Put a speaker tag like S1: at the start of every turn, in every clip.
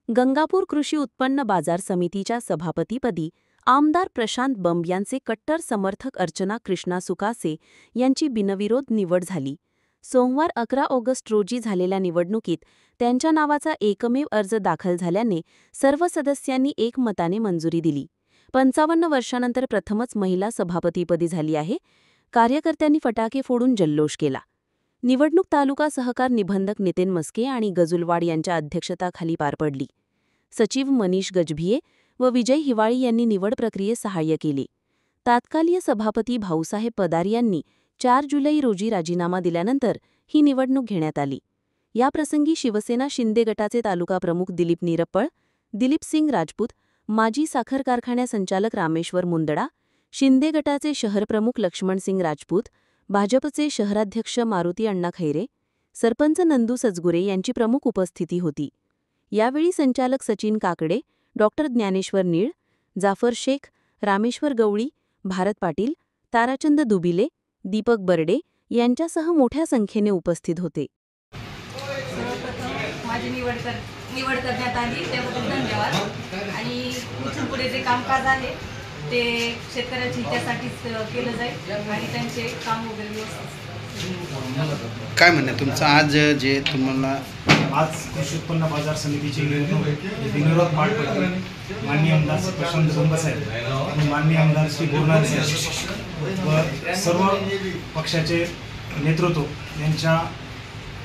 S1: गंगापूर कृषी उत्पन्न बाजार समितीच्या सभापतीपदी आमदार प्रशांत बंब यांचे कट्टर समर्थक अर्चना कृष्णा सुकासे यांची बिनविरोध निवड झाली। सोमवार 11 ऑगस्ट रोजी झालेल्या निवडणुकीत त्यांच्या नावाचा एकमेव अर्ज दाखल झाल्याने सर्व सदस्यांनी एकमताने मंजुरी दिली। 55 वर्षांनंतर प्रथमच महिला सभापतीपदी झाली आहे। कार्यकर्त्यांनी फटाके फोडून जल्लोष केला। निवडणूक तालुका सहकार निबंधक नितीन मस्के आणि गजुलवाड यांच्या अध्यक्षताखाली पार पडली। सचिव मनीष गजभिये व विजय हिवाळी यांनी निवड प्रक्रियेत सहाय्य केले। तात्कालीय सभापती भाऊसाहेब पदार यांनी 4 जुलै रोजी राजीनामा दिल्यानंतर ही निवडणूक घेण्यात आली। याप्रसंगी शिवसेना शिंदे गटाचे तालुका प्रमुख दिलीप निरप्पळ, दिलीप सिंग राजपूत, माजी साखर कारखान्या संचालक रामेश्वर मुंदडा, शिंदे गटाचे शहर प्रमुख लक्ष्मणसिंग राजपूत, भाजपचे शहराध्यक्ष मारुती अण्णा खैरे, सरपंच नंदू सजगुरे यांची प्रमुख उपस्थिती होती। यावेळी संचालक सचिन काकडे, डॉक्टर ज्ञानेश्वर नीळ, जाफर शेख, रामेश्वर गवळी, भारत पाटील, ताराचंद दुबिले, दीपक बर्डे यांच्यासह मोठ्या संख्येने उपस्थित होते।
S2: सर्वप्रथम माझी निवड करण्यात आली त्याबद्दल धन्यवाद। आणि इथून पुढे जे कामकाज आहे ते शेतकऱ्यांच्या हितासाठीच केलं जाईल आणि त्यांचे काम वगैरे व्यवस्थित।
S3: काय म्हणणं तुमचं आज जे तुम्हाला
S4: आज कृषी उत्पन्न बाजार समितीची निवडणूक बिनविरोध पार पडली। माननीय आमदार श्री प्रशांत बंब साहेब आणि माननीय आमदार श्री बोरनारे साहेब व सर्व पक्षाचे नेतृत्व यांच्या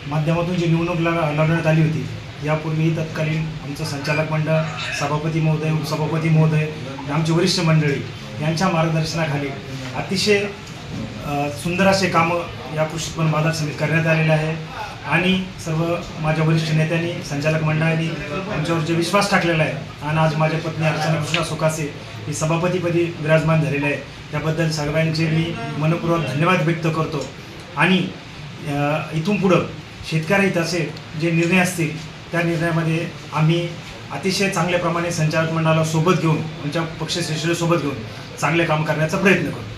S4: माध्यमातून जी निवडणूक लढवण्यात आली होती, यापूर्वी तत्कालीन आमचं संचालक मंडळ, सभापती महोदय, उपसभापती महोदय, आमची वरिष्ठ मंडळी यांच्या मार्गदर्शनाखाली अतिशय सुंदर असे कामं या कृषी उत्पन्न बाजार समितीत करण्यात आलेले आहे। आणि सर्व माझ्या वरिष्ठ नेत्यांनी, संचालक मंडळाने आमच्यावर जे विश्वास टाकलेला आहे आणि आज माझ्या पत्नी अर्चना कृष्णा सुकासे ही सभापतीपदी विराजमान झालेले आहे, त्याबद्दल सर्वांचे मी मनपूर्वक धन्यवाद व्यक्त करतो। आणि इथून पुढं शेतकरी हिताचे जे निर्णय असतील त्या निर्णयामध्ये आम्ही अतिशय चांगल्या प्रमाणे संचालक मंडळाला सोबत घेऊन, आमच्या पक्षश्रेष्ठीला सोबत घेऊन चांगले काम करण्याचा प्रयत्न करू।